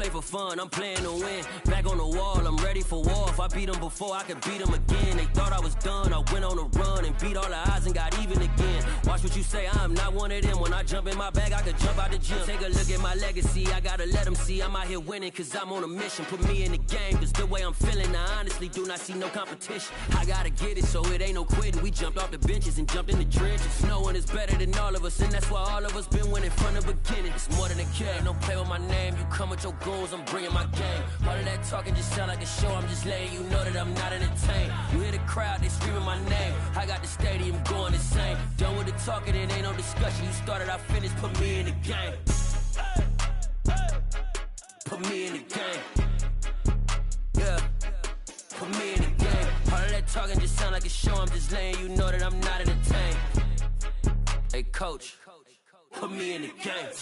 play for fun, I'm playing to win. Back on the wall, I'm ready for war. If I beat them before, I could beat them again. They thought I was done, I went on a run and beat all the odds and got even again. Watch what you say, I'm not one of them. When I jump in my bag, I could jump out the gym. Take a look at my legacy, I gotta let them see I'm out here winning, cause I'm on a mission. Put me in the game, cause the way I'm feeling, I honestly do not see no competition. I gotta get it, so it ain't no quitting. We jumped off the benches and jumped in the trenches. No one is better than all of us, and that's why all of us been winning from the beginning. It's more than a game, don't play with my name. You come with your goons, I'm bringing my game. All of that talking just sound like a show, I'm just letting you know that I'm not entertained. You hear the crowd, they screaming my name. I got the stadium going insane. Done with the talking, it ain't no discussion. You started, I finished, put me in the game. Put me in the game. Yeah, put me in the game. All of that talking just sound like a show, I'm just letting you know that I'm not entertained. Hey coach, put me in the game.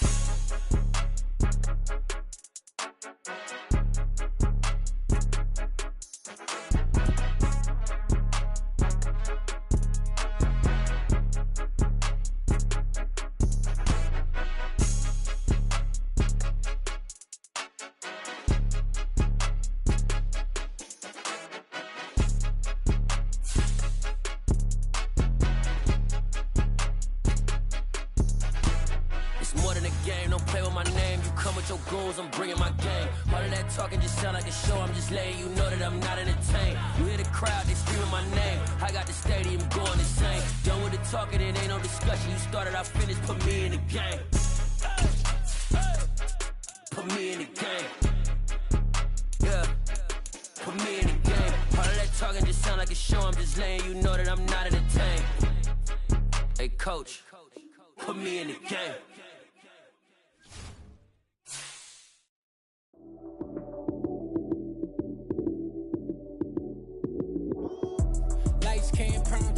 Your goons, I'm bringing my game. All of that talking just sound like a show, I'm just letting you know that I'm not entertained. You hear the crowd, they screaming my name. I got the stadium going insane. Done with the talking, it ain't no discussion. You started, I finished, put me in the game. Put me in the game. Yeah, put me in the game. All of that talking just sound like a show, I'm just letting you know that I'm not entertained. Hey coach, put me in the game.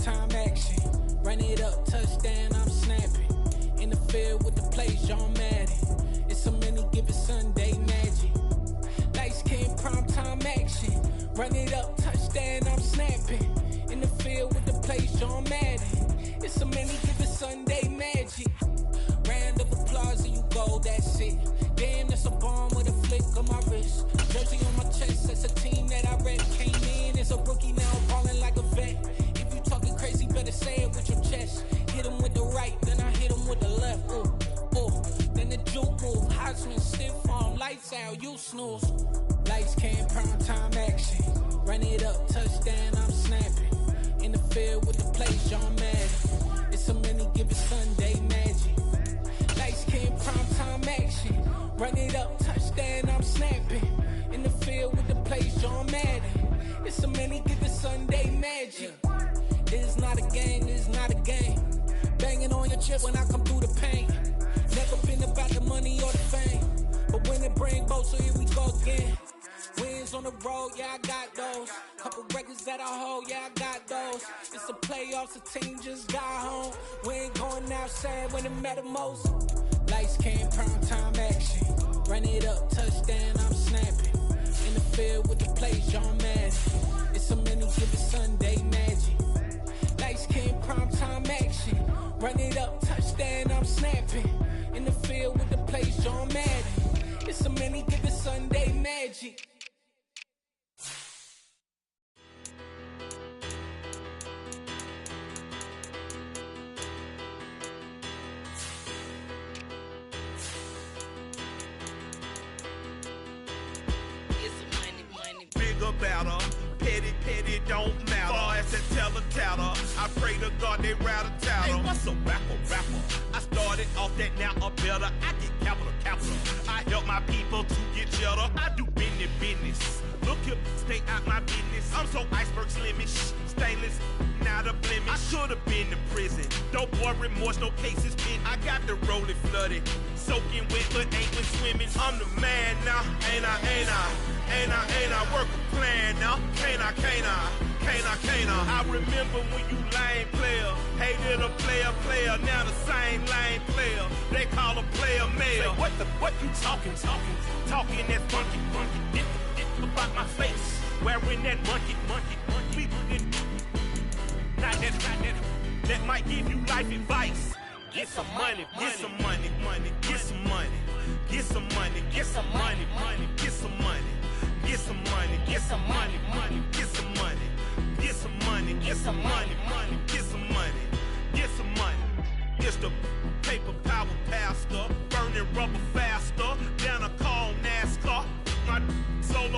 Time action, run it up, touchdown, I'm snapping. In the field with the plays, John Madden. It's so many, give it Sunday magic. Lights came, prime time action. Run it up, touchdown, I'm snapping. In the field with the plays, John Madden. It's so many, give it Sunday magic. Round of applause and you go, that's it. Damn, that's a bomb with a flick on my wrist. Jersey on my chest, that's a team that I rep. Came in as a rookie, now I'm balling like a vet. Talking crazy, better say it with your chest. Hit him with the right, then I hit him with the left. Ooh, ooh, then the juke move. High swing, stiff arm, lights out, you snooze. Lights came, prime time action. Run it up, touchdown, I'm snapping. In the field with the plays, John Madden. It's so many, give it Sunday magic. Lights came, prime time action. Run it up, touchdown, I'm snapping. In the field with the plays, John Madden. It's so many, give it Sunday magic. This is not a game, this is not a game. Banging on your chest when I come through the pain. Never been about the money or the fame, but when it bring both, so here we go again. Wins on the road, yeah, I got those. Couple records that I hold, yeah, I got those. It's the playoffs, the team just got home. We ain't going outside when it matter most. Lights came, prime time action. Run it up, touchdown, I'm snapping. In the field with the plays, John Madden. It's so many, give it Sunday magic. Lights came, prime time action. Run it up, touchdown, I'm snapping. In the field with the plays, John Madden. It's so many, give it Sunday magic. Bigger, better, petty, don't matter. Far as that teller-tatter, I pray to God they rat-a-tatter. Hey, what's a rapper? I started off that, now I'm better. I get capital. I help my people to get cheddar. I do business. Look here, stay out my business. I'm so iceberg slimish, stainless, not a blemish. I should've been to prison. Don't boy remorse, no cases pinned. I got the rolling flooded, soaking wet, but ain't been swimming. I'm the man now, ain't I? Work a plan now, can't I? I remember when you lame player, hated a player, now the same lame player. They call a player mayor. Say, what you talking that funky, about my face, wearing that monkey. Not that, that might give you life advice. Get some money, get some money.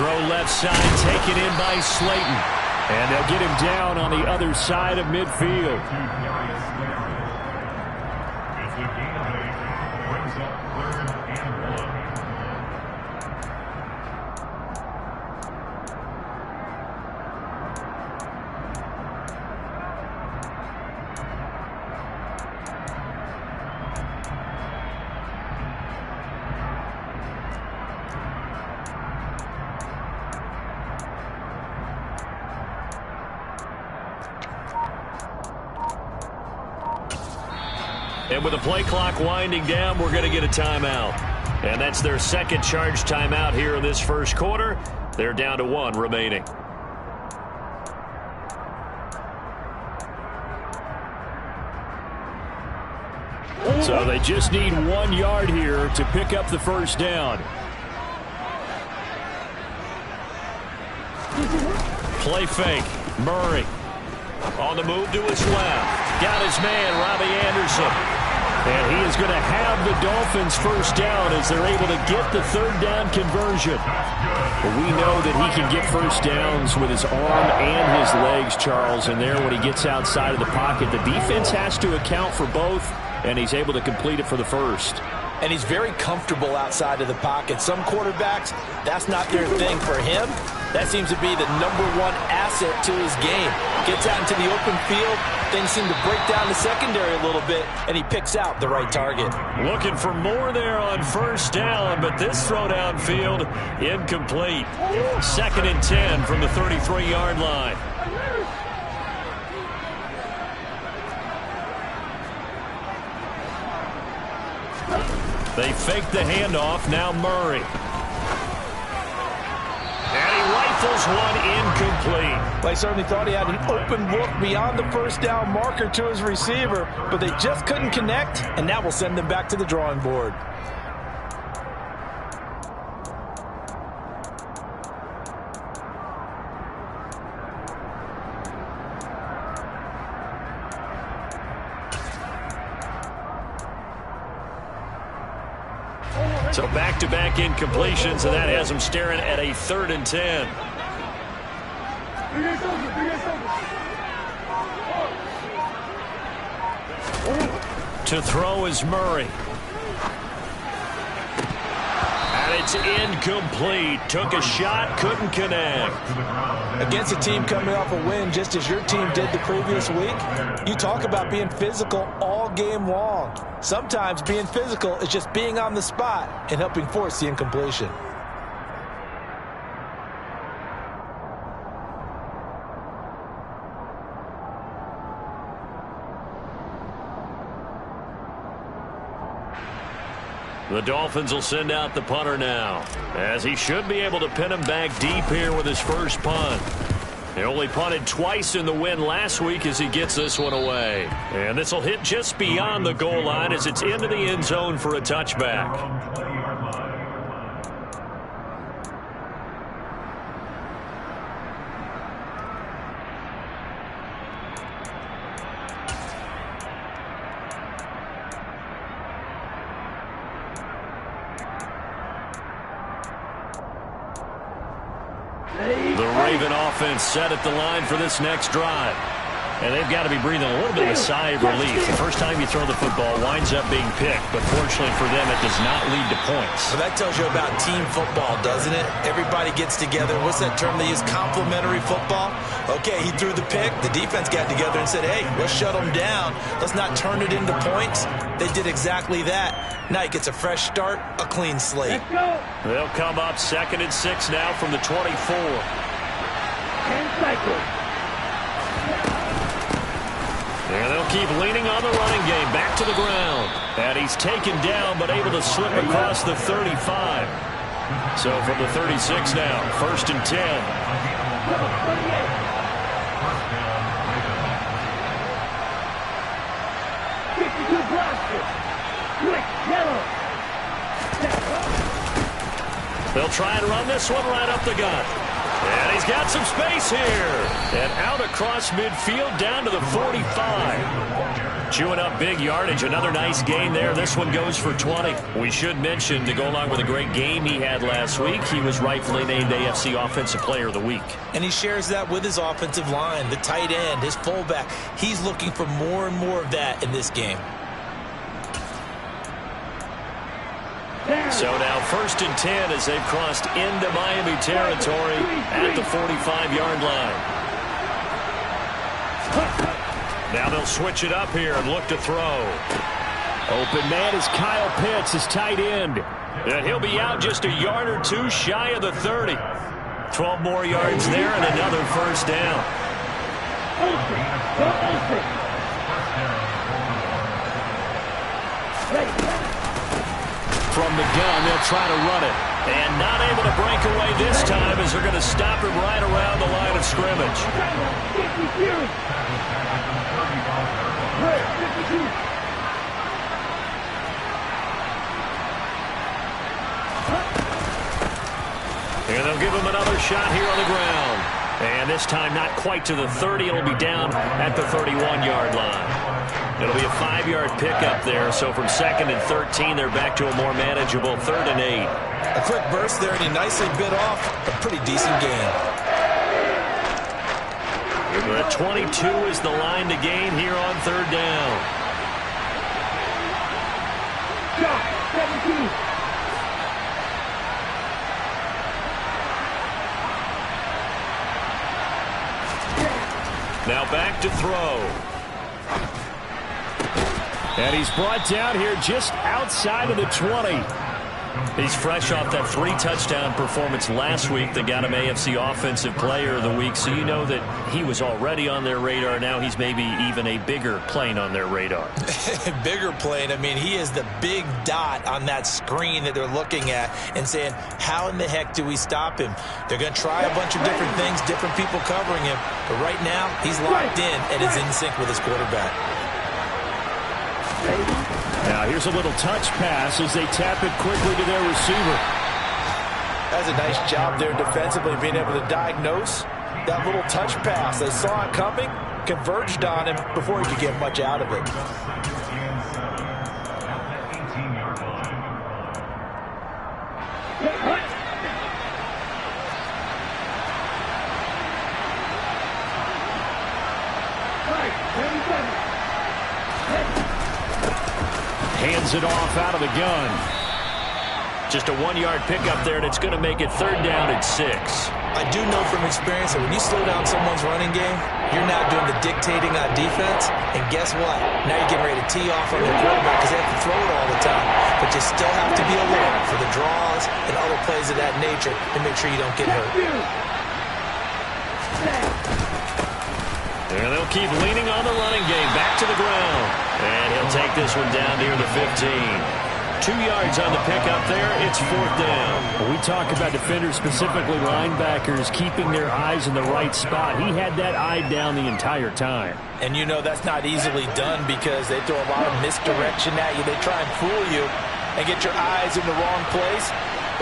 Throw left side, taken in by Slayton. And they'll get him down on the other side of midfield. And with the play clock winding down, we're going to get a timeout. And that's their second charge timeout here in this first quarter. They're down to 1 remaining. So they just need 1 yard here to pick up the first down. Play fake. Murray on the move to his left. Got his man, Robbie Anderson. And he is going to have the Dolphins first down as they're able to get the third down conversion. But we know that he can get first downs with his arm and his legs, Charles. And there, when he gets outside of the pocket, the defense has to account for both, and he's able to complete it for the first. And he's very comfortable outside of the pocket. Some quarterbacks, that's not their thing. For him, that seems to be the #1 asset to his game. Gets out into the open field, things seem to break down the secondary a little bit, and he picks out the right target. Looking for more there on first down, but this throw downfield incomplete. 2nd and 10 from the 33-yard line. They fake the handoff. Now Murray. And he rifles one incomplete. They certainly thought he had an open look beyond the first down marker to his receiver, but they just couldn't connect, and that will send them back to the drawing board. So back-to-back incompletions, and that has them staring at a 3rd and 10. To throw is Murray. And it's incomplete. Took a shot, couldn't connect. Against a team coming off a win just as your team did the previous week, you talk about being physical all game long. Sometimes being physical is just being on the spot and helping force the incompletion. The Dolphins will send out the punter now, as he should be able to pin him back deep here with his first punt. He only punted twice in the win last week as he gets this one away. And this will hit just beyond the goal line as it's into the end zone for a touchback. The Raven offense set at the line for this next drive. And they've got to be breathing a little bit of a sigh of relief. The first time you throw the football winds up being picked, but fortunately for them, it does not lead to points. Well, that tells you about team football, doesn't it? Everybody gets together. What's that term they use? Complementary football? Okay, he threw the pick. The defense got together and said, hey, let's shut them down. Let's not turn it into points. They did exactly that. Now he gets a fresh start, a clean slate. They'll come up 2nd and 6 now from the 24. 10 cycles. And they'll keep leaning on the running game. Back to the ground. And he's taken down, but able to slip across the 35. So from the 36 now, 1st and 10. They'll try and run this one right up the gut. And he's got some space here. And out across midfield down to the 45. Chewing up big yardage. Another nice gain there. This one goes for 20. We should mention, to go along with a great game he had last week, he was rightfully named AFC Offensive Player of the Week. And he shares that with his offensive line, the tight end, his fullback. He's looking for more and more of that in this game. So now 1st and 10 as they've crossed into Miami territory at the 45-yard line. Now they'll switch it up here and look to throw. Open man is Kyle Pitts, his tight end. And he'll be out just a yard or two shy of the 30. 12 more yards there and another first down. From the gun, they'll try to run it. And not able to break away this time as they're going to stop him right around the line of scrimmage. And they'll give him another shot here on the ground. And this time not quite to the 30. It'll be down at the 31-yard line. It'll be a 5-yard pickup there. So from 2nd and 13, they're back to a more manageable 3rd and 8. A quick burst there, and he nicely bit off a pretty decent gain. The 22 is the line to gain here on 3rd down. Shot, 17. Now back to throw. And he's brought down here just outside of the 20. He's fresh off that 3-touchdown performance last week that got him AFC Offensive Player of the Week. So you know that he was already on their radar. Now he's maybe even a bigger plane on their radar. Bigger plane. I mean, he is the big dot on that screen that they're looking at and saying, how in the heck do we stop him? They're going to try a bunch of different things, different people covering him. But right now, he's locked in and is in sync with his quarterback. Now here's a little touch pass as they tap it quickly to their receiver. That's a nice job there defensively, being able to diagnose that little touch pass. They saw it coming, converged on him before he could get much out of it. Hands it off out of the gun. Just a 1-yard pickup there, and it's going to make it 3rd down and 6. I do know from experience that when you slow down someone's running game, you're now doing the dictating on defense, and guess what? Now you're getting ready to tee off on their quarterback because they have to throw it all the time. But you still have to be alert for the draws and other plays of that nature to make sure you don't get hurt. And they'll keep leaning on the running game. Back to the ground. And he'll take this one down near the 15. 2 yards on the pickup there. It's 4th down. When we talk about defenders, specifically linebackers, keeping their eyes in the right spot. He had that eye down the entire time. And you know that's not easily done because they throw a lot of misdirection at you. They try and fool you and get your eyes in the wrong place.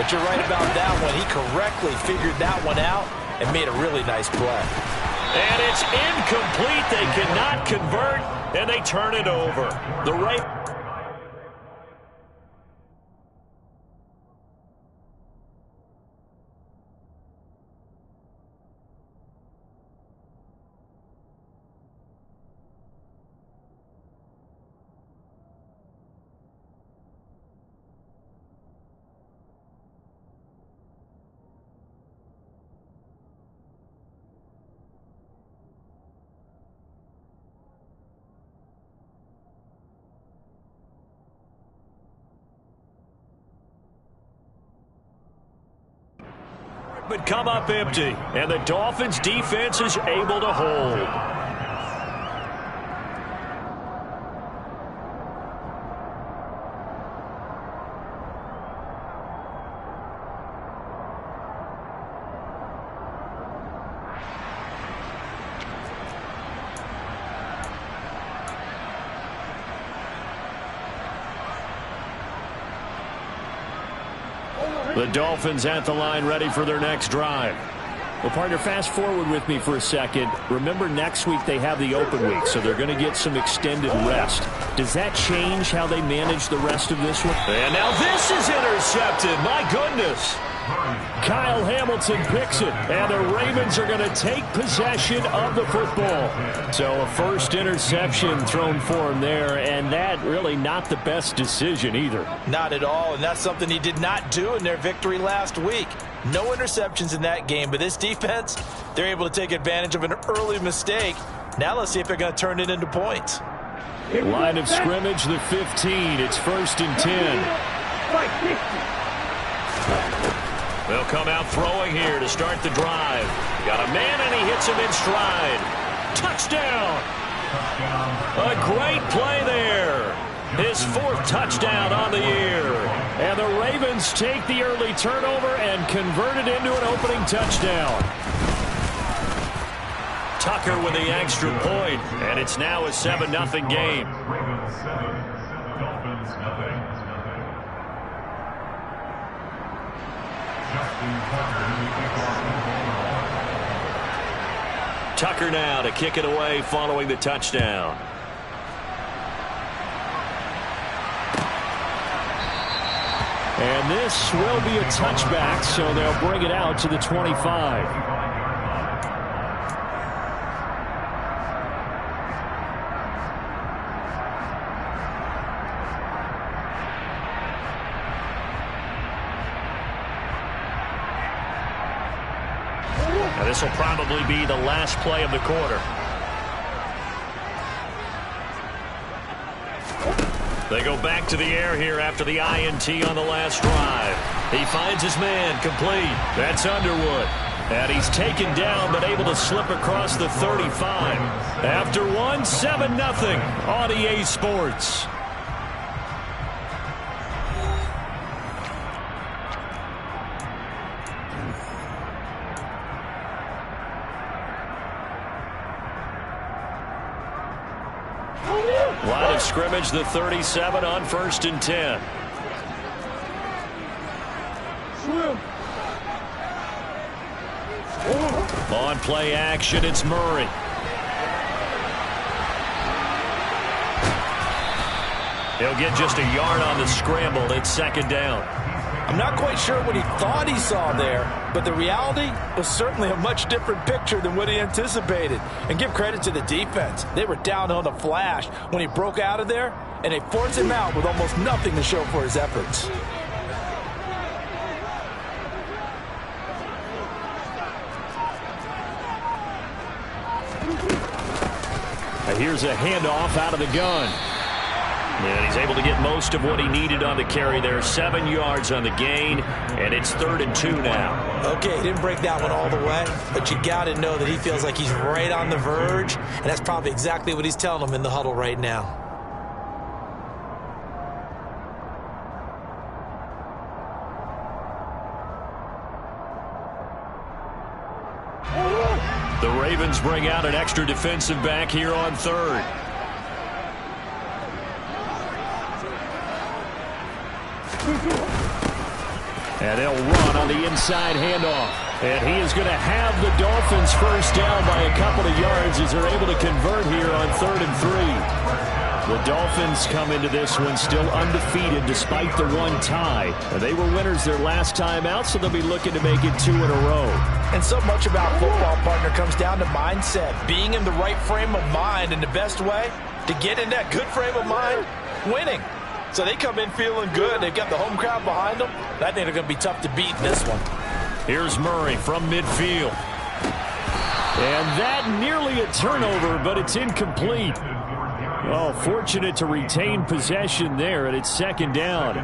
But you're right about that one. He correctly figured that one out and made a really nice play. And it's incomplete. They cannot convert, and they turn it over. The right... But come up empty, and the Dolphins' defense is able to hold. The Dolphins at the line ready for their next drive. Well, partner, fast forward with me for a second. Remember, next week they have the open week, so they're going to get some extended rest. Does that change how they manage the rest of this one? And now this is intercepted. My goodness. Kyle Hamilton picks it, and the Ravens are going to take possession of the football. So a first interception thrown for him there, and that really not the best decision either. Not at all, and that's something he did not do in their victory last week. No interceptions in that game, but this defense, they're able to take advantage of an early mistake. Now let's see if they're going to turn it into points. Line of scrimmage, the 15. It's 1st and 10. They'll come out throwing here to start the drive. Got a man, and he hits him in stride. Touchdown! A great play there. His 4th touchdown on the year. And the Ravens take the early turnover and convert it into an opening touchdown. Tucker with the extra point, and it's now a 7-0 game. Ravens 7, Dolphins nothing. Tucker now to kick it away following the touchdown. And this will be a touchback, so they'll bring it out to the 25. Now this will probably be the last play of the quarter. They go back to the air here after the INT on the last drive. He finds his man, complete. That's Underwood. And he's taken down but able to slip across the 35. After one, 7-0 on EA Sports. Line of scrimmage, the 37 on 1st and 10. On play action, it's Murray. He'll get just a yard on the scramble. It's 2nd down. I'm not quite sure what he thought he saw there, but the reality was certainly a much different picture than what he anticipated. And give credit to the defense. They were down on the flash when he broke out of there, and they forced him out with almost nothing to show for his efforts. Here's a handoff out of the gun. And he's able to get most of what he needed on the carry there. 7 yards on the gain, and it's 3rd and 2 now. Okay, he didn't break that one all the way, but you got to know that he feels like he's right on the verge, and that's probably exactly what he's telling them in the huddle right now. The Ravens bring out an extra defensive back here on 3rd. And they'll run on the inside handoff. And he is going to have the Dolphins first down by a couple of yards as they're able to convert here on 3rd and 3. The Dolphins come into this one still undefeated despite the one tie. And they were winners their last time out, so they'll be looking to make it 2 in a row. And so much about football, partner, comes down to mindset. Being in the right frame of mind, and the best way to get in that good frame of mind, winning. So they come in feeling good. They've got the home crowd behind them. I think they're going to be tough to beat in this one. Here's Murray from midfield. And that nearly a turnover, but it's incomplete. Oh, fortunate to retain possession there, and it's 2nd down.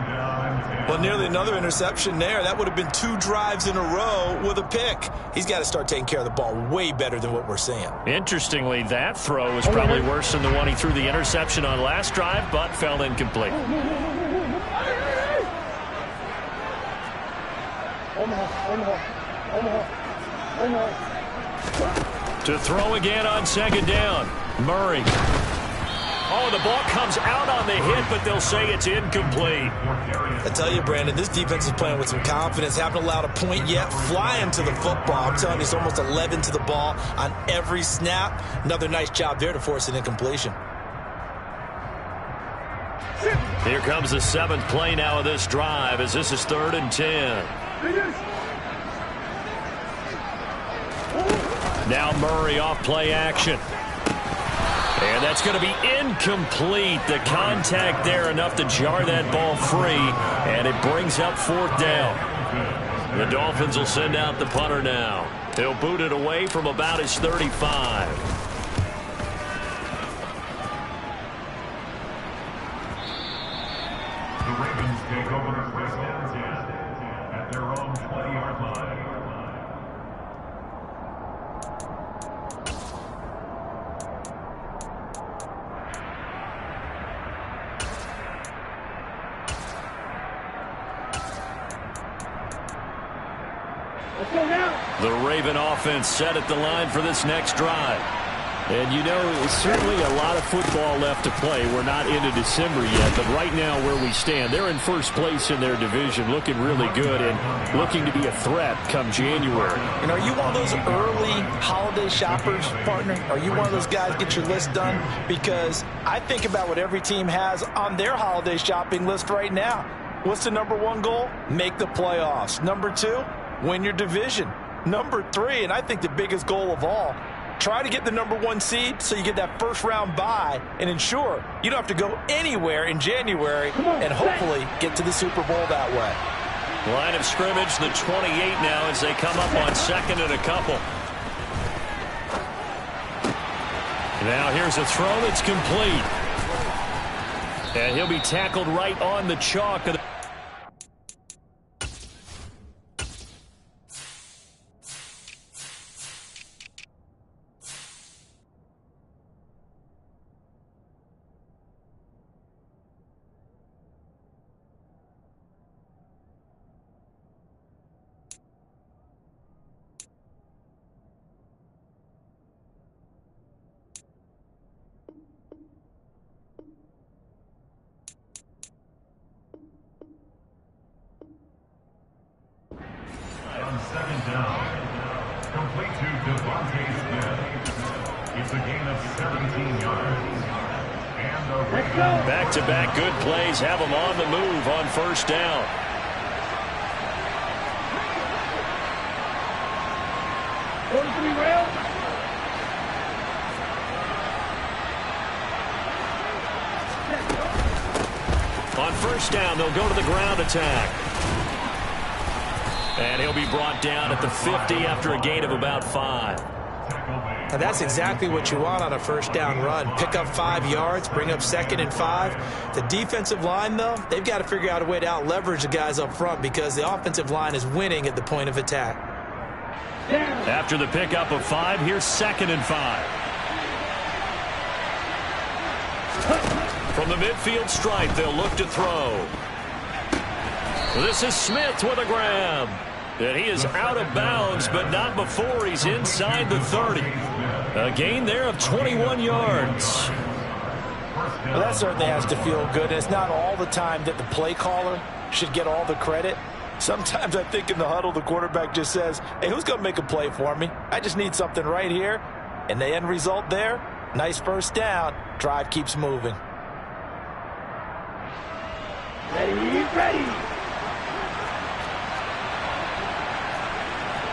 Well, nearly another interception there. That would have been 2 drives in a row with a pick. He's got to start taking care of the ball way better than what we're seeing. Interestingly, that throw was probably worse than the one he threw the interception on last drive, but fell incomplete. To throw again on 2nd down. Murray. Oh, the ball comes out on the hit, but they'll say it's incomplete. I tell you, Brandon, this defense is playing with some confidence. Haven't allowed a point yet. Flying to the football. I'm telling you, it's almost 11 to the ball on every snap. Another nice job there to force an incompletion. Here comes the 7th play now of this drive as this is 3rd and 10. Now Murray off play action. And that's going to be incomplete. The contact there enough to jar that ball free, and it brings up 4th down. The Dolphins will send out the punter now. He'll boot it away from about his 35. The Ravens take over first and 10 at their own 20-yard line. The Raven offense set at the line for this next drive. And you know, it's certainly a lot of football left to play. We're not into December yet, but right now where we stand, they're in first place in their division, looking really good and looking to be a threat come January. And are you one of those early holiday shoppers, partner? Are you one of those guys get your list done? Because I think about what every team has on their holiday shopping list right now. What's the number 1 goal? Make the playoffs. Number 2, win your division. Number 3, and I think the biggest goal of all, try to get the number 1 seed so you get that first-round bye and ensure you don't have to go anywhere in January and hopefully get to the Super Bowl that way. Line of scrimmage, the 28 now as they come up on 2nd and a couple. Now here's a throw that's complete. And he'll be tackled right on the chalk of the back-to-back good plays have them on the move on first down. On first down, they'll go to the ground attack. And he'll be brought down at the 50 after a gain of about 5. And that's exactly what you want on a first down run. Pick up 5 yards, bring up 2nd and 5. The defensive line, though, they've got to figure out a way to out-leverage the guys up front because the offensive line is winning at the point of attack. After the pickup of 5, here's 2nd and 5. From the midfield stripe, they'll look to throw. This is Smith with a grab. And he is out of bounds, but not before he's inside the 30. A gain there of 21 yards. Well, that certainly has to feel good. And it's not all the time that the play caller should get all the credit. Sometimes I think in the huddle, the quarterback just says, hey, who's going to make a play for me? I just need something right here. And the end result there, nice first down. Drive keeps moving. Ready.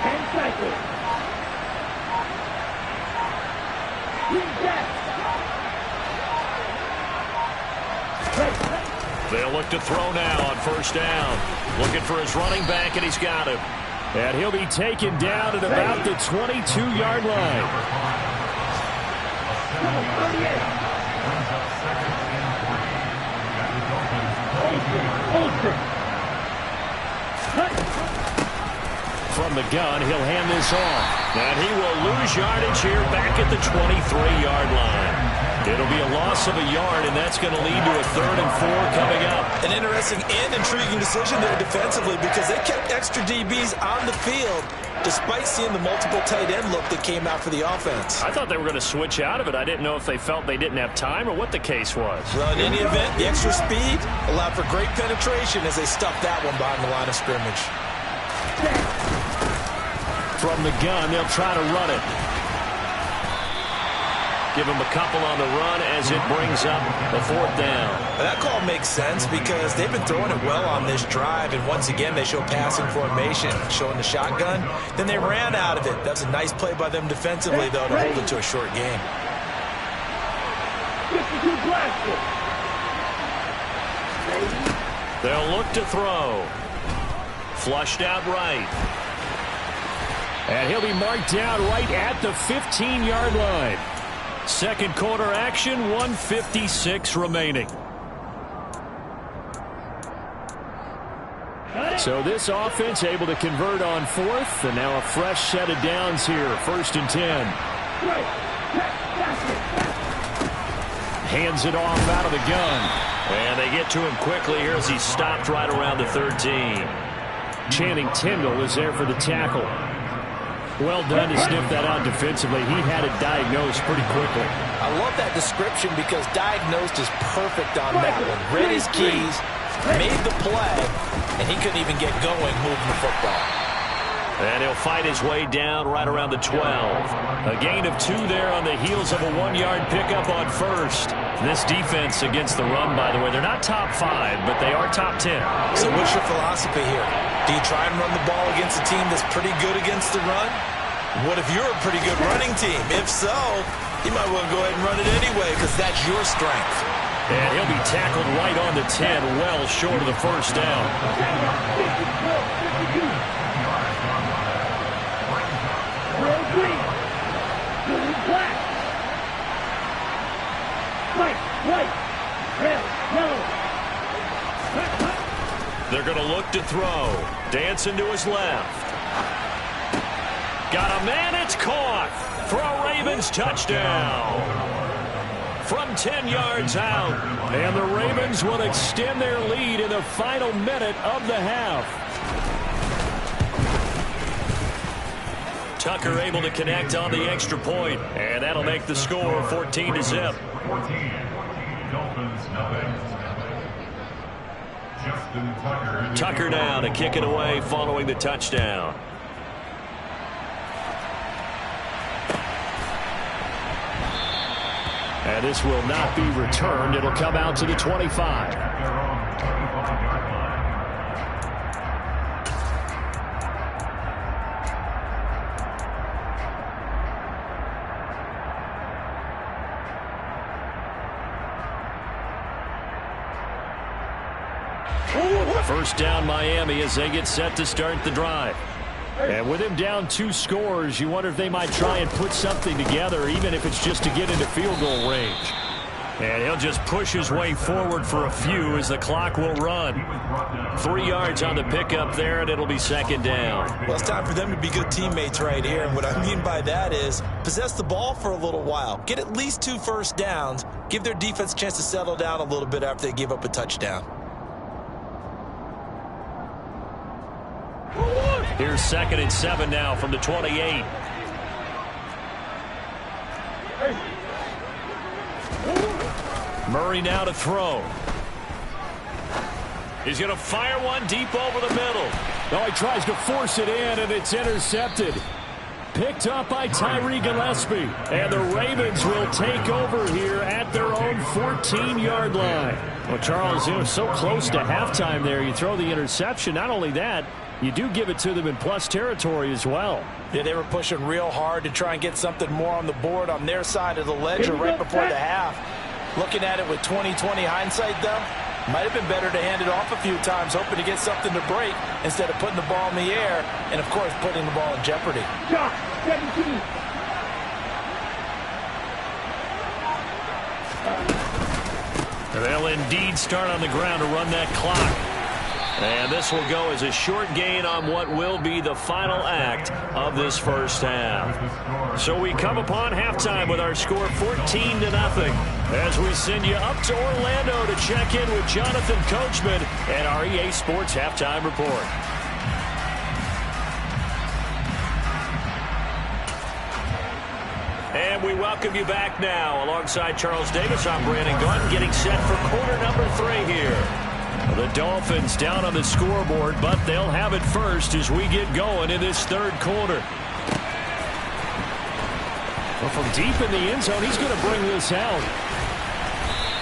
10 seconds. They'll look to throw now on first down. Looking for his running back, and he's got him. And he'll be taken down at about the 22-yard line. From the gun, he'll hand this off. And he will lose yardage here back at the 23-yard line. It'll be a loss of a yard, and that's going to lead to a 3rd and 4 coming up. An interesting and intriguing decision there defensively because they kept extra DBs on the field despite seeing the multiple tight end look that came out for the offense. I thought they were going to switch out of it. I didn't know if they felt they didn't have time or what the case was. Well, in any event, the extra speed allowed for great penetration as they stuffed that one behind the line of scrimmage. From the gun, they'll try to run it. Give him a couple on the run as it brings up the 4th down. That call makes sense because they've been throwing it well on this drive, and once again they show passing formation, showing the shotgun. Then they ran out of it. That's a nice play by them defensively, though, to hold it to a short game. They'll look to throw. Flushed out right. And he'll be marked down right at the 15-yard line. Second quarter action, 1:56 remaining. So this offense able to convert on 4th, and now a fresh set of downs here, 1st and 10. Hands it off out of the gun. And they get to him quickly here as he stopped right around the 13. Channing Tindall is there for the tackle. Well done to sniff that out defensively. He had it diagnosed pretty quickly. I love that description because diagnosed is perfect on that one. Read his keys, made the play, and he couldn't even get going moving the football. And he'll fight his way down right around the 12. A gain of 2 there on the heels of a 1-yard pickup on 1st. This defense against the run, by the way, they're not top 5, but they are top 10. So what's your philosophy here? Do you try and run the ball against a team that's pretty good against the run? What if you're a pretty good running team? If so, you might want to go ahead and run it anyway because that's your strength. And he'll be tackled right on the 10, well short of the 1st down. They're going to look to throw. Dancing to his left. Got a man, it's caught for a Ravens touchdown. From 10 yards out. And the Ravens will extend their lead in the final minute of the half. Tucker able to connect on the extra point, and that'll make the score 14-0. 14. Dolphins, nothing. Tucker now to kick it away following the touchdown. And this will not be returned. It'll come out to the 25. First down Miami as they get set to start the drive. And with him down 2 scores, you wonder if they might try and put something together, even if it's just to get into field goal range. And he'll just push his way forward for a few as the clock will run. 3 yards on the pickup there, and it'll be second down. Well, it's time for them to be good teammates right here. And what I mean by that is possess the ball for a little while. Get at least 2 first downs. Give their defense a chance to settle down a little bit after they give up a touchdown. Here's 2nd and 7 now from the 28. Murray now to throw. He's going to fire one deep over the middle. Oh, he tries to force it in, and it's intercepted. Picked up by Tyree Gillespie. And the Ravens will take over here at their own 14-yard line. Well, Charles, you know, so close to halftime there. You throw the interception. Not only that, you do give it to them in plus territory as well. Yeah, they were pushing real hard to try and get something more on the board on their side of the ledger right before the half. Looking at it with 20/20 hindsight, though, might have been better to hand it off a few times, hoping to get something to break instead of putting the ball in the air and, of course, putting the ball in jeopardy. Shot, 17. They'll indeed start on the ground to run that clock. And this will go as a short gain on what will be the final act of this first half. So we come upon halftime with our score 14-0 as we send you up to Orlando to check in with Jonathan Coachman and our EA Sports Halftime Report. And we welcome you back now. Alongside Charles Davis, I'm Brandon Gunn, getting set for quarter number 3 here. The Dolphins down on the scoreboard, but they'll have it first as we get going in this third quarter. Well, from deep in the end zone, he's going to bring this out.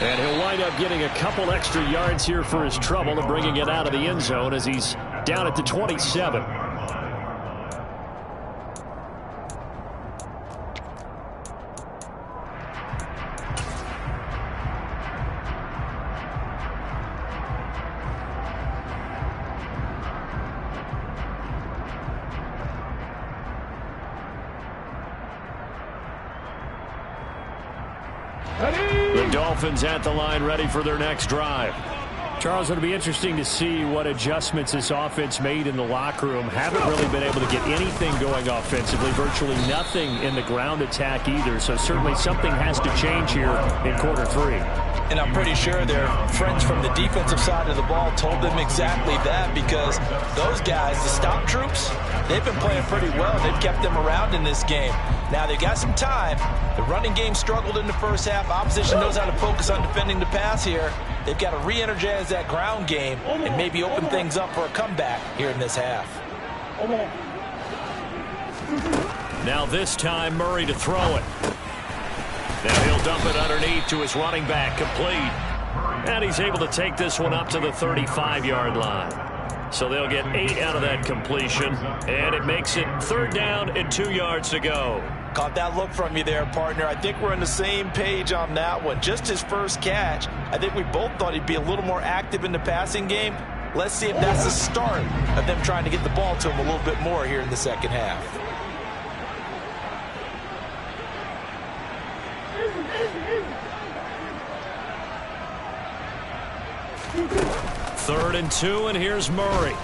And he'll wind up getting a couple extra yards here for his trouble and bringing it out of the end zone as he's down at the 27. The Dolphins at the line, ready for their next drive. Charles, it'll be interesting to see what adjustments this offense made in the locker room. Haven't really been able to get anything going offensively, virtually nothing in the ground attack either. So certainly something has to change here in quarter 3. And I'm pretty sure their friends from the defensive side of the ball told them exactly that, because those guys, the stop troops, they've been playing pretty well. They've kept them around in this game. Now they've got some time. The running game struggled in the first half. Opposition knows how to focus on defending the pass here. They've got to re-energize that ground game and maybe open things up for a comeback here in this half. Now this time Murray to throw it. Now he'll dump it underneath to his running back, complete. And he's able to take this one up to the 35-yard line. So they'll get 8 out of that completion, and it makes it 3rd down and 2 yards to go. Caught that look from you there, partner. I think we're on the same page on that one. Just his first catch. I think we both thought he'd be a little more active in the passing game. Let's see if that's the start of them trying to get the ball to him a little bit more here in the second half. Third and 2, and here's Murray.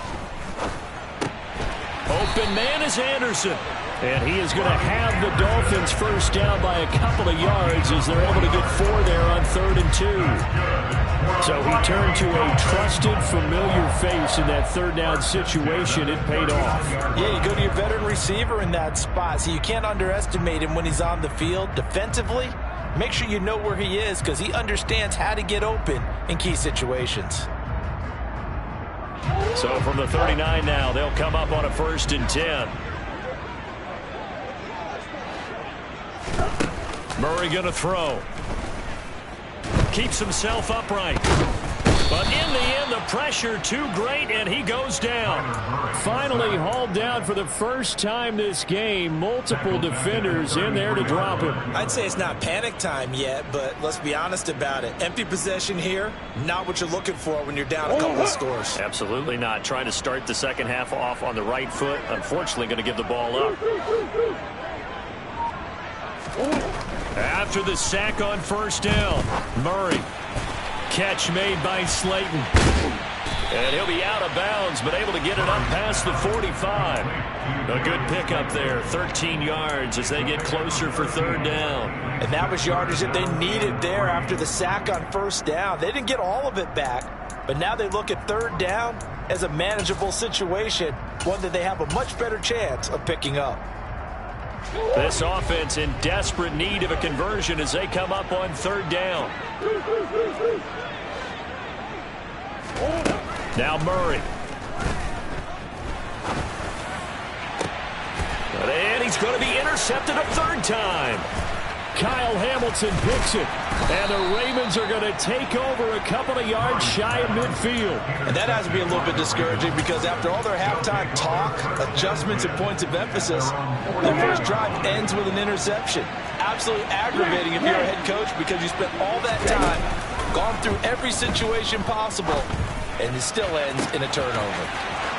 Open man is Anderson. And he is going to have the Dolphins first down by a couple of yards as they're able to get 4 there on 3rd and 2. So he turned to a trusted, familiar face in that 3rd down situation. It paid off. Yeah, you go to your veteran receiver in that spot, so you can't underestimate him when he's on the field. Defensively, make sure you know where he is, because he understands how to get open in key situations. So from the 39 now, they'll come up on a 1st and 10. Murray going to throw. Keeps himself upright. But in the end, the pressure too great, and he goes down. Finally hauled down for the first time this game. Multiple defenders in there to drop him. I'd say it's not panic time yet, but let's be honest about it. Empty possession here, not what you're looking for when you're down a couple of scores. Absolutely not. Trying to start the second half off on the right foot. Unfortunately, going to give the ball up. After the sack on 1st down, Murray. Catch made by Slayton. And he'll be out of bounds, but able to get it up past the 45. A good pickup there, 13 yards as they get closer for 3rd down. And that was yardage that they needed there after the sack on 1st down. They didn't get all of it back, but now they look at 3rd down as a manageable situation, one that they have a much better chance of picking up. This offense in desperate need of a conversion as they come up on 3rd down. Now Murray. And he's going to be intercepted a 3rd time. Kyle Hamilton picks it. And the Ravens are going to take over a couple of yards shy of midfield. And that has to be a little bit discouraging, because after all their halftime talk, adjustments, and points of emphasis, their first drive ends with an interception. Absolutely aggravating if you're a head coach, because you spent all that time, gone through every situation possible, and it still ends in a turnover.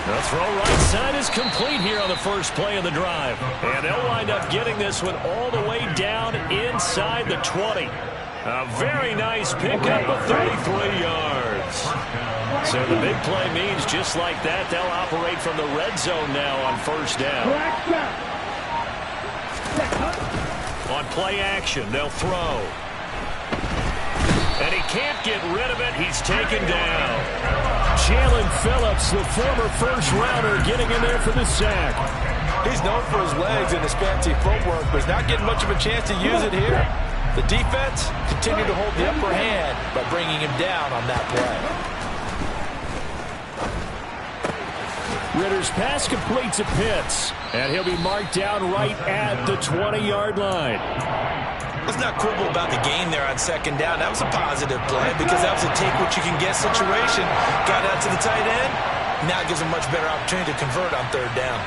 The throw right side is complete here on the first play of the drive. And they'll wind up getting this one all the way down inside the 20. A very nice pickup of 33 yards. yards. So the big play means just like that, they'll operate from the red zone now on first down. On play action, they'll throw. And he can't get rid of it. He's taken down. Jalen Phillips, the former first-rounder, getting in there for the sack. He's known for his legs and his fancy footwork, but he's not getting much of a chance to use it here. The defense continued to hold the upper hand by bringing him down on that play. Ritter's pass complete to Pitts, and he'll be marked down right at the 20-yard line. Let's not quibble about the gain there on second down. That was a positive play because that was a take-what-you-can-get situation. Got out to the tight end. Now it gives him a much better opportunity to convert on third down.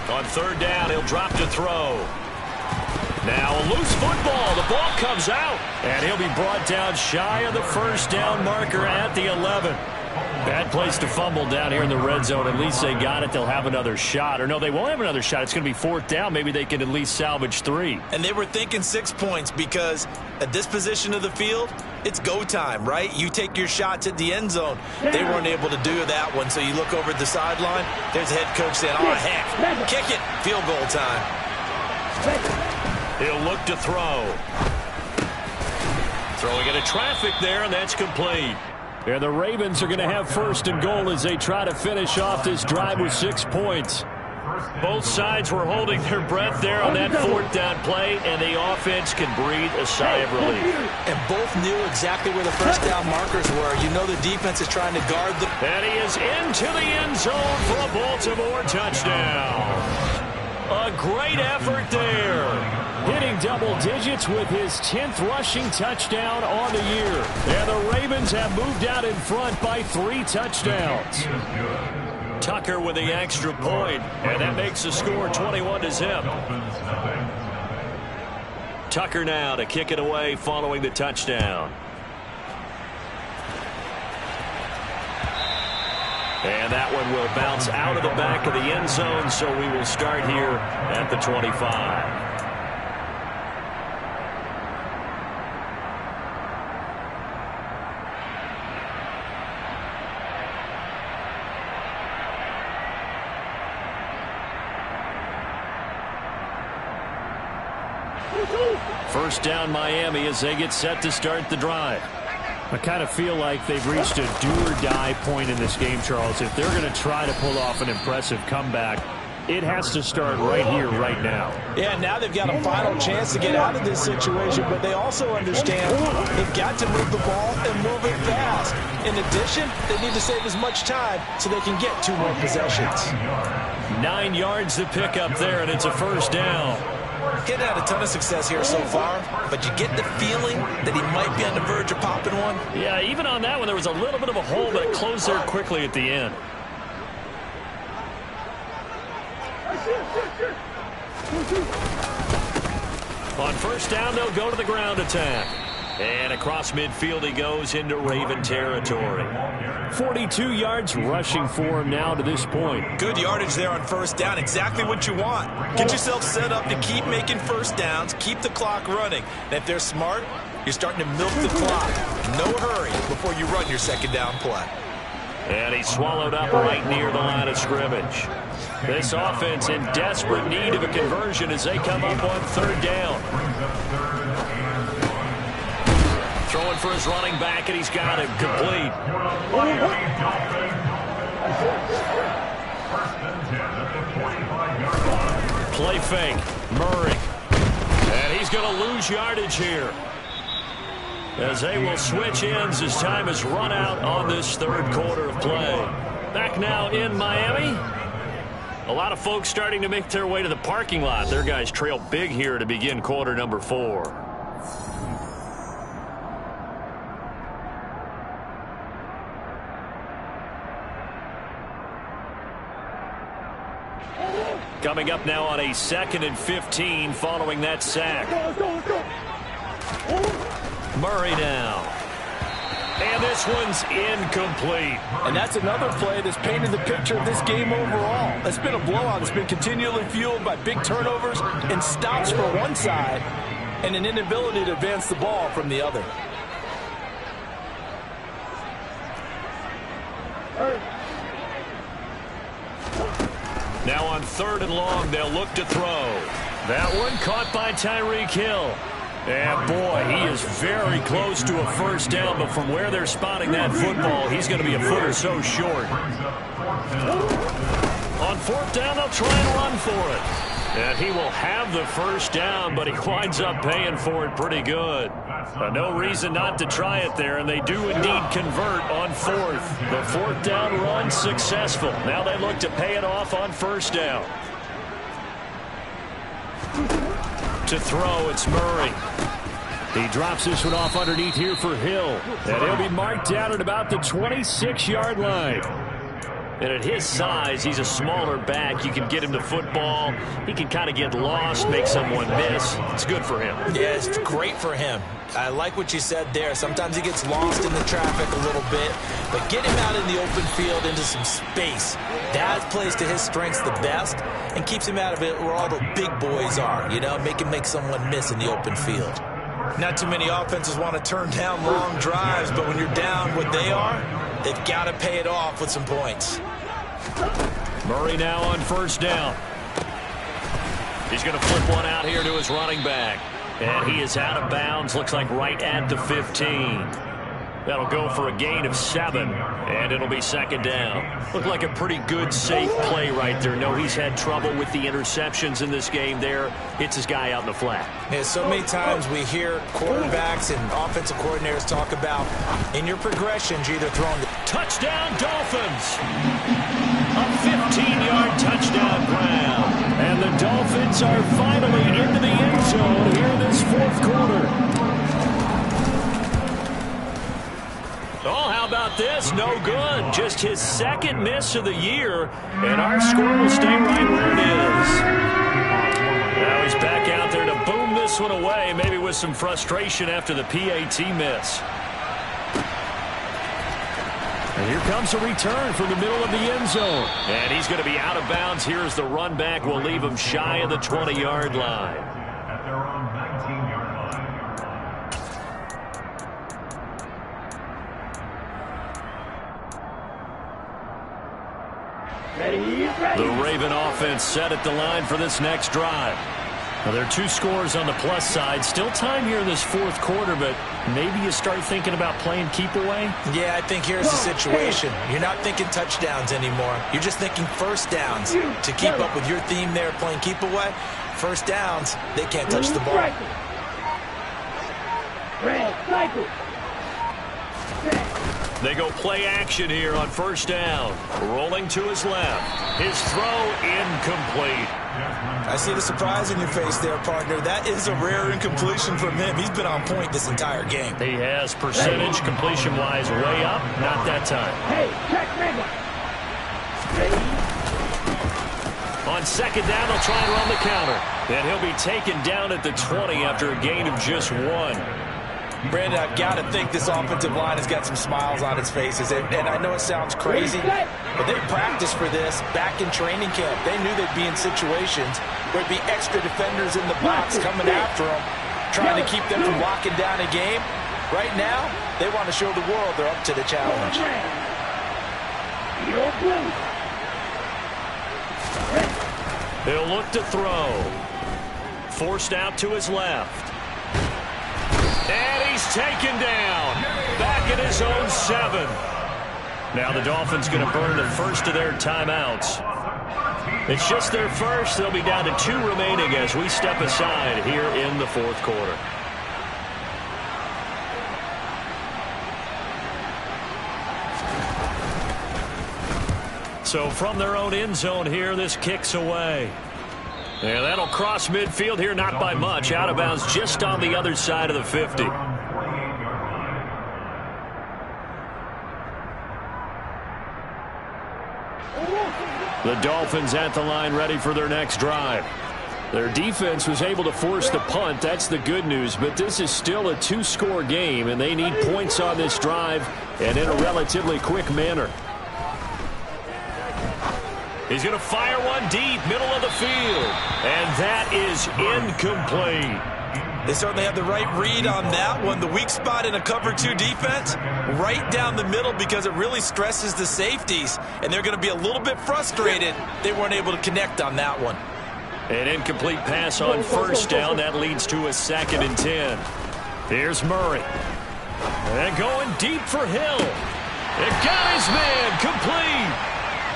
On third down, he'll drop to throw. Now a loose football. The ball comes out, and he'll be brought down shy of the first down marker at the 11. Bad place to fumble down here in the red zone. At least they got it. They'll have another shot. Or no, they won't have another shot. It's going to be fourth down. Maybe they can at least salvage 3. And they were thinking 6 points because at this position of the field, it's go time, right? You take your shots at the end zone. They weren't able to do that one. So you look over at the sideline. There's the head coach saying, oh, heck, kick it. Field goal time. He'll look to throw. Throwing into traffic there, and that's complete. And the Ravens are going to have first and goal as they try to finish off this drive with 6 points. Both sides were holding their breath there on that fourth down play, and the offense can breathe a sigh of relief. And both knew exactly where the first down markers were. You know the defense is trying to guard them. And he is into the end zone for a Baltimore touchdown. A great effort there. Hitting double digits with his 10th rushing touchdown on the year. And the Ravens have moved out in front by 3 touchdowns. Tucker with the extra point, and that makes the score 21-0. Tucker now to kick it away following the touchdown. And that one will bounce out of the back of the end zone, so we will start here at the 25. First down Miami as they get set to start the drive. I kind of feel like they've reached a do-or-die point in this game, Charles. If they're going to try to pull off an impressive comeback, it has to start right here, right now. Yeah, now they've got a final chance to get out of this situation, but they also understand they've got to move the ball and move it fast. In addition, they need to save as much time so they can get 2 more possessions. 9 yards to pick up there, and it's a first down. He's had a ton of success here so far, but you get the feeling that he might be on the verge of popping one. Yeah, even on that one, there was a little bit of a hole, but it closed there quickly at the end. On first down, they'll go to the ground attack. And across midfield he goes into Raven territory. 42 yards rushing for him now to this point. Good yardage there on first down. Exactly what you want. Get yourself set up to keep making first downs, keep the clock running. And if they're smart, you're starting to milk the clock. No hurry before you run your second down play. And he's swallowed up right near the line of scrimmage. This offense in desperate need of a conversion as they come up on third down. Throwing for his running back, and he's got it complete. Play fake. Murray. And he's going to lose yardage here, as they will switch ends as time has run out on this third quarter of play. Back now in Miami. A lot of folks starting to make their way to the parking lot. Their guys trail big here to begin quarter number 4. Coming up now on a 2nd and 15 following that sack. Murray now. And this one's incomplete. And that's another play that's painted the picture of this game overall. It's been a blowout. It's been continually fueled by big turnovers and stops for one side and an inability to advance the ball from the other. Now on 3rd and long, they'll look to throw. That one caught by Tyreek Hill. And boy, he is very close to a first down, but from where they're spotting that football, he's going to be a foot or so short. On 4th down, they'll try and run for it. And he will have the first down, but he winds up paying for it pretty good. No reason not to try it there, and they do indeed convert on 4th. The 4th down run successful. Now they look to pay it off on 1st down. To throw, it's Murray. He drops this one off underneath here for Hill. And he'll be marked down at about the 26-yard line. And at his size, he's a smaller back. You can get him to football. He can kind of get lost, make someone miss. It's good for him. Yeah, it's great for him. I like what you said there. Sometimes he gets lost in the traffic a little bit, but get him out in the open field into some space. That plays to his strengths the best and keeps him out of it where all the big boys are, you know, make him make someone miss in the open field. Not too many offenses want to turn down long drives, but when you're down what they are, they've got to pay it off with some points. Murray now on 1st down. He's going to flip one out here to his running back. And he is out of bounds, looks like right at the 15. That'll go for a gain of 7, and it'll be 2nd down. Looked like a pretty good, safe play right there. No, he's had trouble with the interceptions in this game there. Hits his guy out in the flat. Yeah, so many times we hear quarterbacks and offensive coordinators talk about, in your progressions, you're either throwing the touchdown Dolphins. A 15-yard touchdown grab. And the Dolphins are finally into the end zone here in this 4th quarter. Oh, how about this? No good. Just his 2nd miss of the year, and our score will stay right where it is. Now he's back out there to boom this one away, maybe with some frustration after the PAT miss. And here comes a return from the middle of the end zone. And he's going to be out of bounds. Here's the run back. We'll leave him shy of the 20-yard line. At their own 19-yard line. The Raven offense set at the line for this next drive. Now, there are 2 scores on the plus side. Still time here in this 4th quarter, but maybe you start thinking about playing keep away? Yeah, I think here's the situation. You're not thinking touchdowns anymore. You're just thinking first downs. To keep up with your theme there playing keep away, first downs, they can't touch the ball. They go play action here on 1st down. Rolling to his left. His throw incomplete. I see the surprise in your face there, partner. That is a rare incompletion from him. He's been on point this entire game. He has percentage completion-wise way up. Not that time. On 2nd down, they'll try and run the counter. And he'll be taken down at the 20 after a gain of just 1. Brandon, I've got to think this offensive line has got some smiles on its faces. And I know it sounds crazy, but they practiced for this back in training camp. They knew they'd be in situations where there'd be extra defenders in the box coming after them, trying to keep them from locking down a game. Right now, they want to show the world they're up to the challenge. He'll look to throw. Forced out to his left. And he's taken down. Back at his own 7. Now the Dolphins going to burn the first of their timeouts. It's just their first. They'll be down to 2 remaining as we step aside here in the 4th quarter. So from their own end zone here, this kicks away. And that'll cross midfield here, not by much. Out of bounds just on the other side of the 50. The Dolphins at the line ready for their next drive. Their defense was able to force the punt. That's the good news. But this is still a 2-score game, and they need points on this drive and in a relatively quick manner. He's going to fire one deep, middle of the field. And that is incomplete. They certainly have the right read on that one. The weak spot in a cover 2 defense, right down the middle, because it really stresses the safeties, and they're going to be a little bit frustrated they weren't able to connect on that one. An incomplete pass on first down. That leads to a 2nd and 10. Here's Murray. And going deep for Hill. It got his man complete.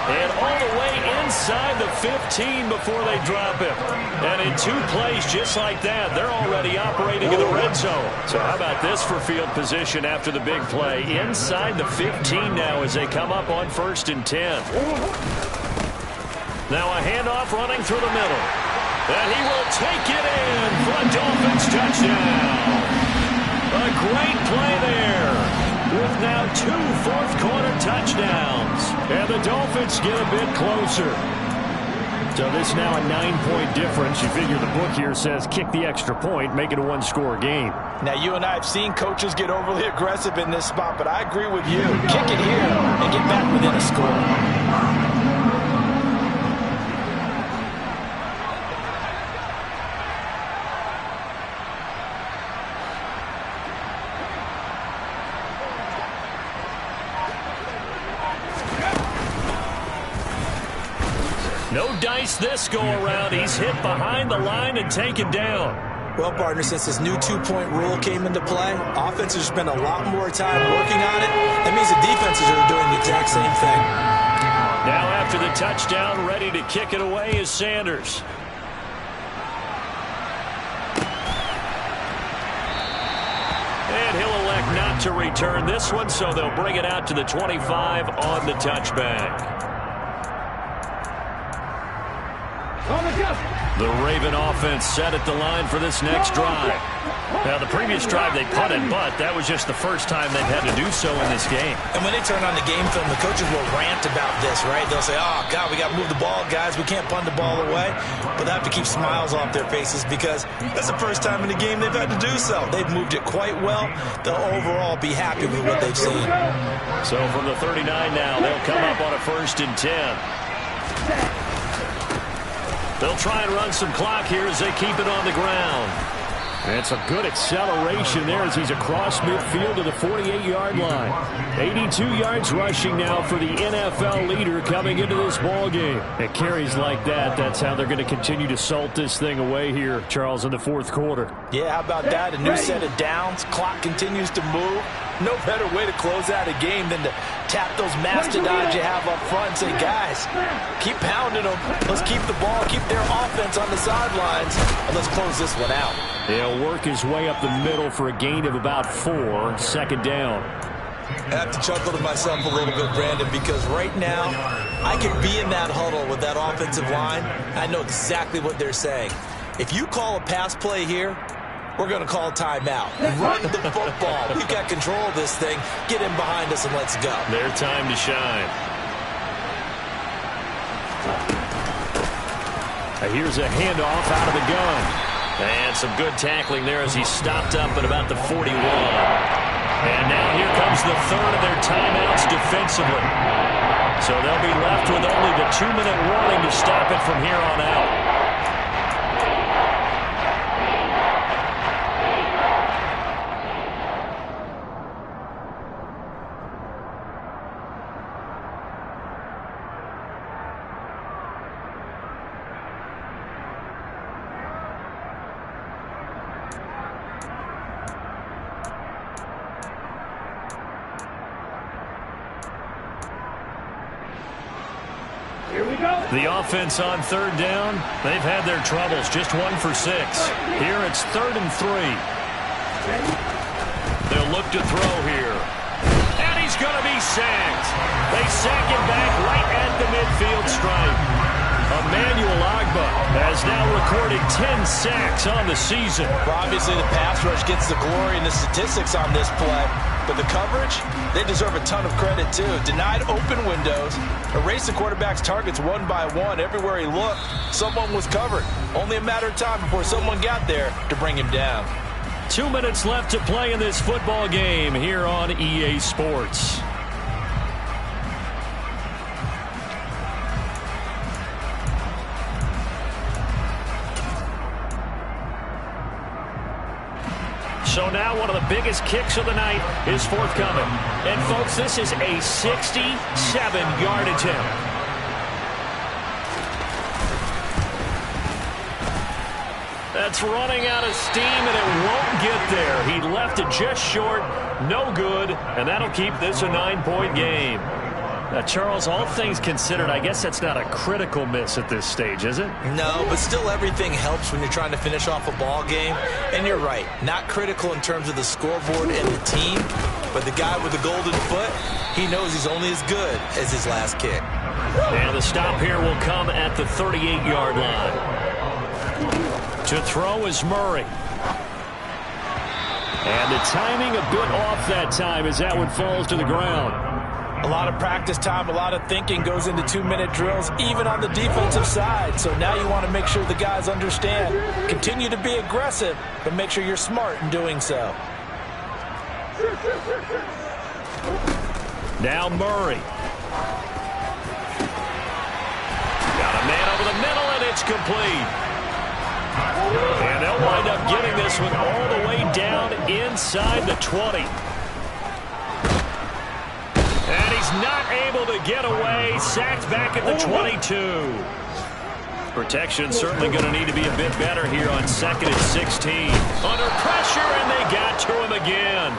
And all the way inside the 15 before they drop him. And in 2 plays just like that, they're already operating in the red zone. So how about this for field position after the big play? Inside the 15 now as they come up on 1st and 10. Now a handoff running through the middle. And he will take it in for a Dolphins touchdown. A great play there. With now 2 fourth-quarter touchdowns. And the Dolphins get a bit closer. So this now a 9-point difference. You figure the book here says kick the extra point, make it a 1-score game. Now, you and I have seen coaches get overly aggressive in this spot, but I agree with you. Kick it here and get back within a score. No dice this go-around. He's hit behind the line and taken down. Well, partner, since this new 2-point rule came into play, offenses spend a lot more time working on it. That means the defenses are doing the exact same thing. Now after the touchdown, ready to kick it away is Sanders. And he'll elect not to return this one, so they'll bring it out to the 25 on the touchback. The Raven offense set at the line for this next drive. Now, the previous drive they punted, but that was just the first time they've had to do so in this game. And when they turn on the game film, the coaches will rant about this, right? They'll say, oh, God, we got to move the ball, guys. We can't punt the ball away. But they have to keep smiles off their faces because that's the first time in the game they've had to do so. They've moved it quite well. They'll overall be happy with what they've seen. So from the 39 now, they'll come up on a 1st and 10. They'll try and run some clock here as they keep it on the ground. And it's a good acceleration there as he's across midfield to the 48-yard line. 82 yards rushing now for the NFL leader coming into this ball game. It carries like that. That's how they're going to continue to salt this thing away here, Charles, in the 4th quarter. Yeah, how about that? A new set of downs. Clock continues to move. No better way to close out a game than to tap those mastodons you have up front and say, guys, keep pounding them. Let's keep the ball, keep their offense on the sidelines, and let's close this one out. He'll work his way up the middle for a gain of about 4, 2nd down. I have to chuckle to myself a little bit, Brandon, because right now I can be in that huddle with that offensive line. I know exactly what they're saying. If you call a pass play here, we're going to call timeout. Run the football. We've got control of this thing. Get in behind us and let's go. Their time to shine. Here's a handoff out of the gun. And some good tackling there as he stopped up at about the 41. And now here comes the 3rd of their timeouts defensively. So they'll be left with only the 2-minute warning to stop it from here on out. The offense on 3rd down, they've had their troubles, just 1 for 6. Here it's 3rd and 3. They'll look to throw here. And he's going to be sacked. They sack him back right at the midfield stripe. Emmanuel Agba has now recorded 10 sacks on the season. Well, obviously, the pass rush gets the glory and the statistics on this play. But the coverage, they deserve a ton of credit, too. Denied open windows, erased the quarterback's targets one by one. Everywhere he looked, someone was covered. Only a matter of time before someone got there to bring him down. 2 minutes left to play in this football game here on EA Sports. So now one of the biggest kicks of the night is forthcoming. And, folks, this is a 67-yard attempt. That's running out of steam, and it won't get there. He left it just short, no good, and that'll keep this a 9-point game. Now, Charles, all things considered, I guess that's not a critical miss at this stage, is it? No, but still everything helps when you're trying to finish off a ball game. And you're right, not critical in terms of the scoreboard and the team, but the guy with the golden foot, he knows he's only as good as his last kick. And the stop here will come at the 38-yard line. To throw is Murray. And the timing a bit off that time as that one falls to the ground. A lot of practice time, a lot of thinking goes into 2-minute drills, even on the defensive side. So now you want to make sure the guys understand. Continue to be aggressive, but make sure you're smart in doing so. Now Murray. Got a man over the middle, and it's complete. And they'll wind up getting this one all the way down inside the 20. And he's not able to get away. Sacked back at the 22. Protection certainly going to need to be a bit better here on 2nd and 16. Under pressure, and they got to him again.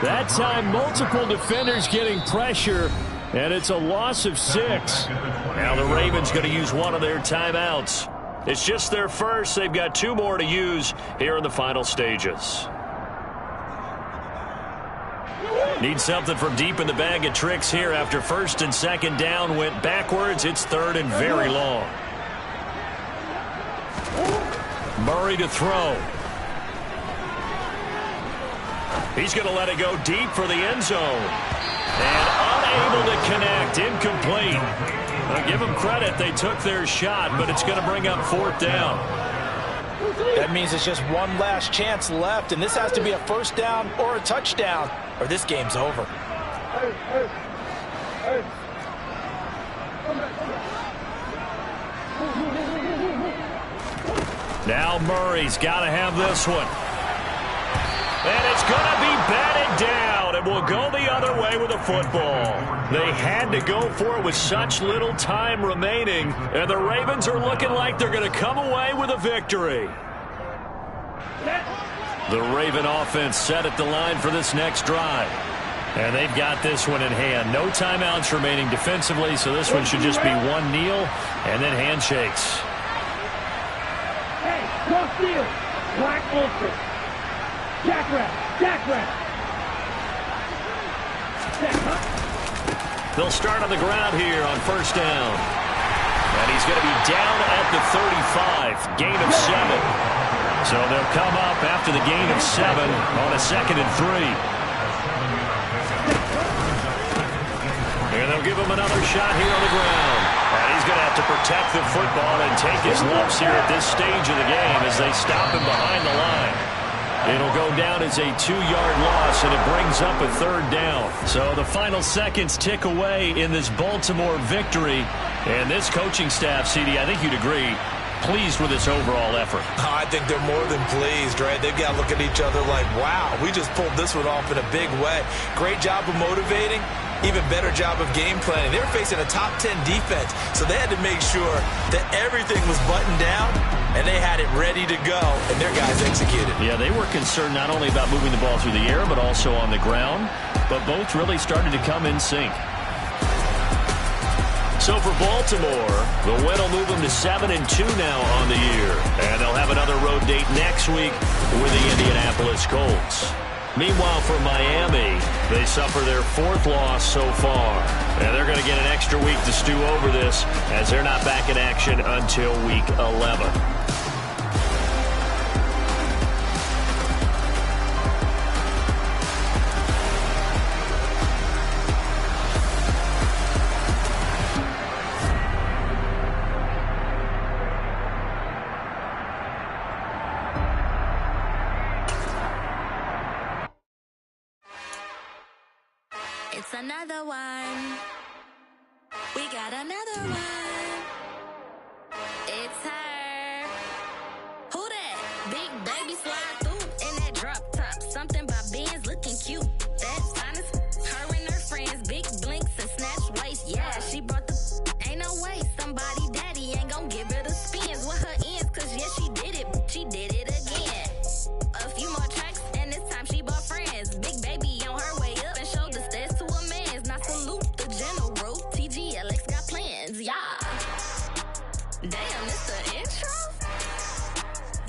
That time, multiple defenders getting pressure, and it's a loss of 6. Now the Ravens going to use one of their timeouts. It's just their first. They've got 2 more to use here in the final stages. Need something from deep in the bag of tricks here after 1st and 2nd down went backwards. It's 3rd and very long. Murray to throw. He's going to let it go deep for the end zone. And unable to connect. Incomplete. I'll give them credit. They took their shot, but it's going to bring up 4th down. That means it's just one last chance left, and this has to be a 1st down or a touchdown, or this game's over. Now Murray's got to have this one. And it's going to be batted down, and will go the other way with the football. They had to go for it with such little time remaining, and the Ravens are looking like they're going to come away with a victory. The Raven offense set at the line for this next drive. And they've got this one in hand. No timeouts remaining defensively, so this one should just be one kneel and then handshakes. Hey, cross field. Black ultra. Jackrabbit. Jackrabbit. They'll start on the ground here on 1st down. And he's going to be down at the 35. Gain of 7. So they'll come up after the gain of 7 on a 2nd and 3. And they'll give him another shot here on the ground. And he's going to have to protect the football and take his lumps here at this stage of the game as they stop him behind the line. It'll go down as a 2-yard loss, and it brings up a 3rd down. So the final seconds tick away in this Baltimore victory. And this coaching staff, CD, I think you'd agree, pleased with this overall effort. Oh, I think they're more than pleased, right? They've got to look at each other like, wow, we just pulled this one off in a big way. Great job of motivating. Even better job of game planning. They were facing a top 10 defense, so they had to make sure that everything was buttoned down, and they had it ready to go, and their guys executed. Yeah, they were concerned not only about moving the ball through the air, but also on the ground, but both really started to come in sync. So for Baltimore, the win will move them to 7-2 now on the year, and they'll have another road date next week with the Indianapolis Colts. Meanwhile, for Miami, they suffer their 4th loss so far. And they're going to get an extra week to stew over this as they're not back in action until week 11. It's another one. We got another one. It's her. Who that? Big baby slide through in that drop top.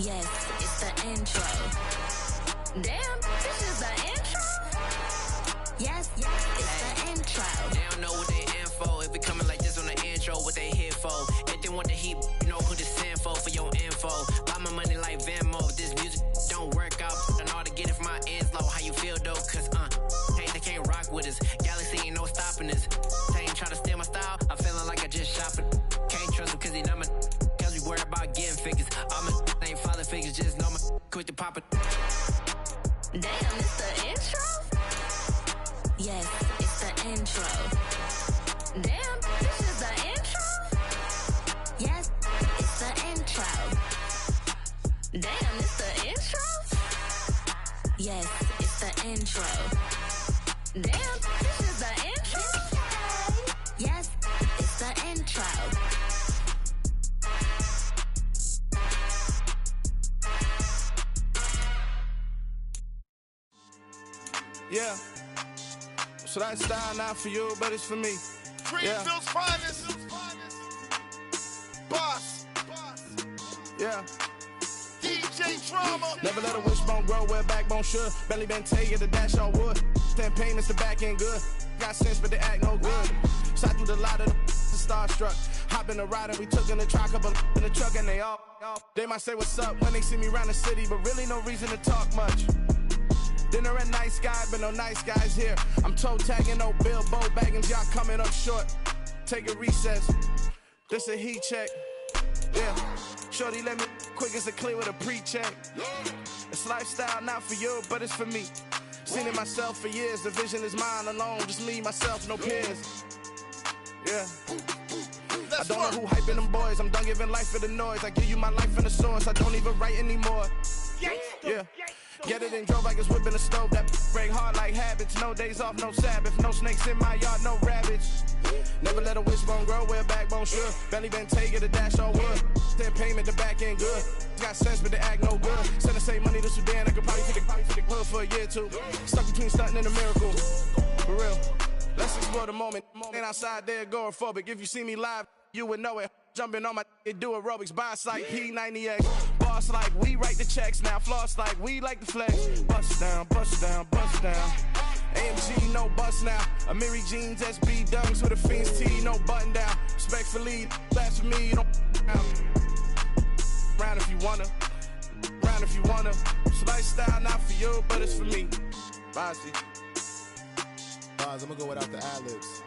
Yes, it's the intro. Damn, this is the intro? Yes, it's the intro. They don't know what they in for. If we coming like this on the intro, what they here for? If they want the heat, you know who to send for your info. Buy my money like Venmo. If this music don't work out, and all to get it from my ends low. How you feel though? Cause hey, they can't rock with us. Galaxy ain't no stopping us. They ain't trying to steal my style. I'm feeling like I just shot for. Can't trust them cause they not my. Cause we worried about getting figures. All my ain't father figures, just know my quick to pop it. Damn, it's the intro? Yes, it's the intro. Damn, this is the intro? Yes, it's the intro. Damn, it's the intro? Yes, it's the intro. Damn, this is the intro? Yes, it's the intro. Yeah. So that style not for you, but it's for me. Greenville's finest. Boss. Yeah. DJ Drama. Never let a wishbone grow where a backbone should. Belly been take it, the dash all wood. Then payments, the back end good. Got sense, but they act no good. Shot through the lot of the starstruck. Hop in the ride and we took in the truck, couple in the truck and they all. They might say what's up when they see me around the city, but really no reason to talk much. Dinner at nice guy, but no nice guys here. I'm toe tagging, no Bilbo Baggins, y'all coming up short. Take a recess. This a heat check. Yeah. Shorty let me quick as a clear with a pre-check. It's lifestyle not for you, but it's for me. Seen it myself for years. The vision is mine alone. Just me, myself, no peers. Yeah. I don't know who hyping them boys. I'm done giving life for the noise. I give you my life in the source. I don't even write anymore. Yeah. Get it and drove like it's whipping a stove. That break hard like habits. No days off, no Sabbath. No snakes in my yard, no rabbits. Never let a wishbone grow where a backbone should. Belly been taking the dash all wood. Then payment, the back end good. Got sense, but they act no good. Send the same money to Sudan. I could probably take the hood for a year or two. Stuck between stunting and a miracle. For real. Let's explore the moment. Ain't outside there agoraphobic. If you see me live, you would know it. Jumping on my do aerobics, boss like P90X. Boss like we write the checks now. Floss like we like the flex. Bust down, bust down, bust down. AMG, no bust now. Amiri jeans, SB dunks with a Phins tee, no button down. Respectfully, blasphemy, you don't round if you wanna. Round if you wanna. So lifestyle not for you, but it's for me. Bossy. Bars, I'm gonna go without the ad-libs.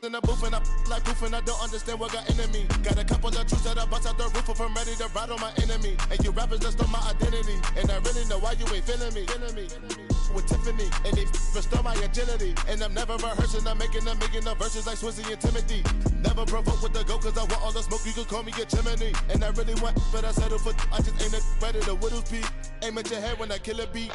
In the booth and I like proof and I don't understand what got into me. Got a couple of truths that I bust out the roof if I'm ready to ride on my enemy. And you rappers just stole my identity. And I really know why you ain't feeling me. With Tiffany, and they restore my agility. And I'm never rehearsing, I'm making a million of verses like Swizzy and Timothy. Never provoke with the go, cause I want all the smoke, you can call me a chimney. And I really want, but I settle for, I just ain't ready to whittles peak. Aim at your head when I kill a beat.